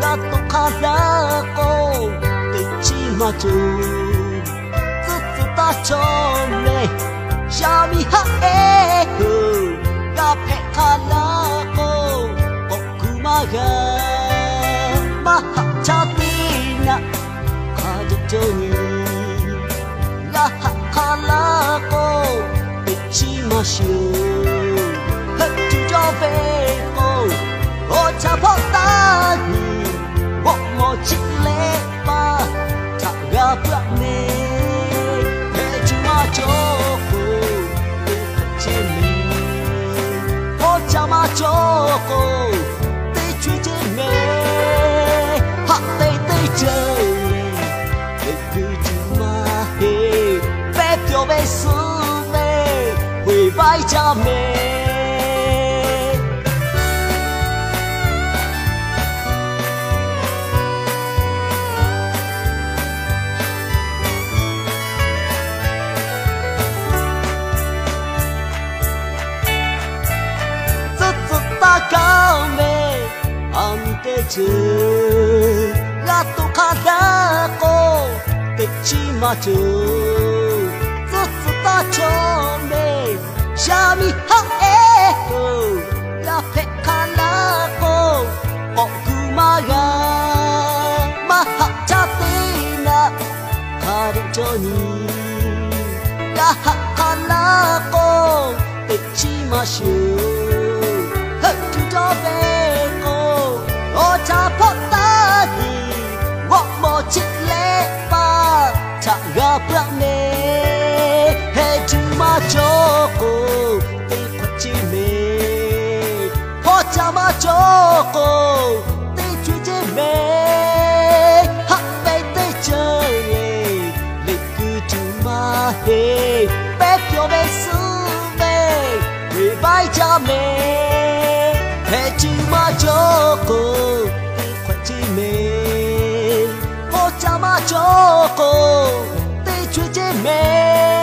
là to khá cô để chi mà chú tự ta cho mẹ cha mi ha e ga pe khá cô okumaga ma cha tina khá cho ni ga khá cô để chi mà chú hết chú cho về cô ô cha phó ta ni bộ mò chích lệ ba cha ga bạc nè để chú mà cho cô để trên mình ô cha mà cho cô để chú trên mẹ học tây tây trời để cứ chú mà hề bé tiêu bé sương mẹ hủy vai cha mẹ cao mê ăn tê chê là tu khá đá cô tê chi mà chê rất ta cho mê cha mi ha e là phê khá lá cô họ cứ mà gà mà hạ cha tê nà khá định cho nhì là hạ khá lá cô tê chi mà chê cho về cô ô cha phật ta thì ngọc mồ chích lệ ba cha gặp lại nè hệ chú mà cho cô tê quạt chi mê ô cha mà cho cô tê chú chê mê hắc bê tê chơi lệ cứ chú mà hề bé kiều bé sư mê người vai cha mê hệ chú mà cho cô tê khoản chi mê ô cha mà cho cô tê chúa chê mê